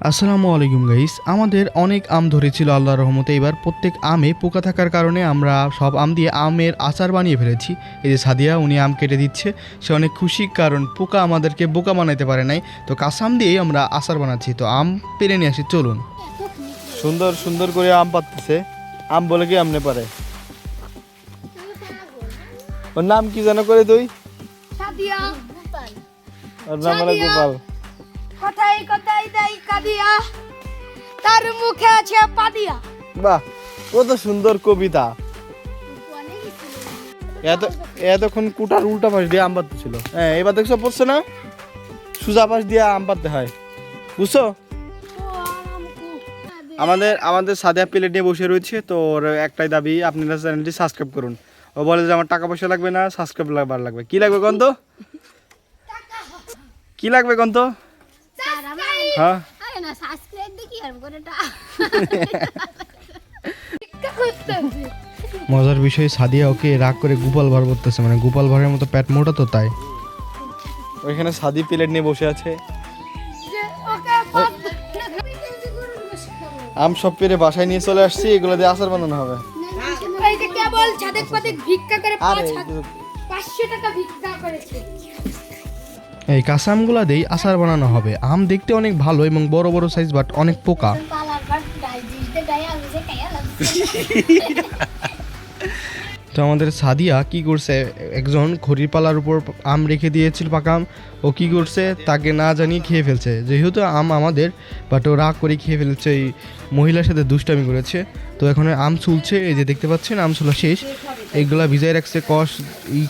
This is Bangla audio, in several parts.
আসসালামু আলাইকুম গাইস। আমাদের অনেক আম ধরেছিল আল্লাহর রহমতে। এবার প্রত্যেক আমে পোকা থাকার কারণে আমরা সব আম দিয়ে আমের আচার বানিয়ে ফেলেছি। এই যে সাদিয়া উনি আম কেটে দিচ্ছে, সে অনেক খুশি কারণ পোকা আমাদেরকে বোকা বানাইতে পারে নাই। তো কাঁচা আম দিয়েই আমরা আচার বানাচ্ছি। তো আম পেরে নিয়ে আসি, চলুন। সুন্দর সুন্দর করে আম পাততেছে। আম বলে কি আমনে পারে? ওর নাম কি জানো করে তুই? সাদিয়া। ওর নাম হলো গোপাল। কথাই কথাই দেই কাদিয়া, তার মুখে আছে পাদিয়া। বাহ, কত সুন্দর কবিতা। এতক্ষণ কুটার উল্টা পাশ দিয়ে আম পাততেছিল। হ্যাঁ, এবার দেখছো পড়ছে না, সোজা পাশ দিয়ে আম পাততে হয়, বুঝছো? আমাদের সাদিয়া প্লেট নিয়ে বসে রয়েছে। তো ওর একটাই দাবি, আপনারা চ্যানেলটি সাবস্ক্রাইব করুন। ও বলে যে আমার টাকা পয়সা লাগবে না, সাবস্ক্রাইব লাগবে। কি লাগবে কোন তো? কি লাগবে কোন তো? হ্যাঁ, মজার বিষয়, সাদিয়া ওকে রাগ করে গোপাল ভাঁড় করতেছে, মানে গোপাল ভাঁড়ের মতো পেট মোটা তো তাই। ওইখানে সাদি প্লেট নিয়ে বসে আছে। আম সব পেরে বাসায় নিয়ে চলে আসছি, এগুলো দিয়ে আচার বানানো হবে। কেবল ছাদেক পাদেক ভিক্ষা করে আরে 500 টাকা ভিক্ষা করেছে। এই কাঁচা আমগুলা দিয়েই আচার বানানো হবে। আম দেখতে অনেক ভালো এবং বড় বড় সাইজ, বাট অনেক পোকা। তো আমাদের সাদিয়া কি করছে, একজন খড়ির পালার উপর আম রেখে দিয়েছিল পাকা আম, ও কি করছে তাকে না জানিয়ে খেয়ে ফেলছে। যেহেতু আম আমাদের, বাট ও রাগ করে খেয়ে ফেলছে, এই মহিলার সাথে দুষ্টামি করেছে। তো এখন আম চুলছে, এই যে দেখতে পাচ্ছেন আম চুলা শেষ। এইগুলা ভিজাই রাখছে কষ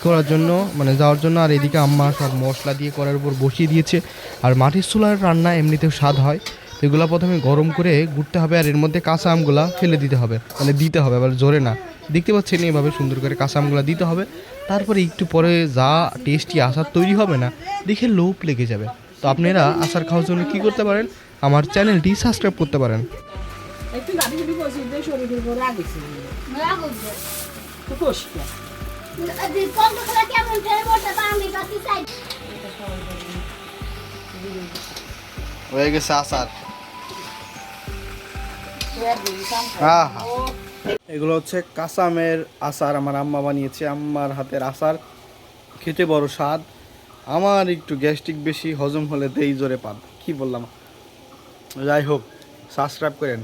করার জন্য, মানে যাওয়ার জন্য। আর এদিকে আম্মা সব মশলা দিয়ে করার উপর বসিয়ে দিয়েছে। আর মাটির চুলার রান্না এমনিতেও স্বাদ হয়। তো এগুলো প্রথমে গরম করে গুড়তে হবে, আর এর মধ্যে কাঁচা আমগুলা ফেলে দিতে হবে, মানে দিতে হবে, আবার জোরে না। দেখতে পাচ্ছেন এইভাবে সুন্দর করে কাঁচা আমগুলা দিতে হবে। তারপরে একটু পরে যা টেস্টি আচার তৈরি হবে না, দেখে লোভ লেগে যাবে। তো আপনারা আচার খাওয়ার জন্য কী করতে পারেন, আমার চ্যানেলটি সাবস্ক্রাইব করতে পারেন। হয়ে গেছে আচার। হ্যাঁ হ্যাঁ, এগুলো হচ্ছে কাঁচা আমের আচার, আমার আম্মা বানিয়েছে। আম্মার হাতের আচার খেতে বড় স্বাদ। আমার একটু গ্যাস্ট্রিক বেশি, হজম হলে দেই জোরে পান। কি বললাম, যাই হোক, সাবস্ক্রাইব করেন।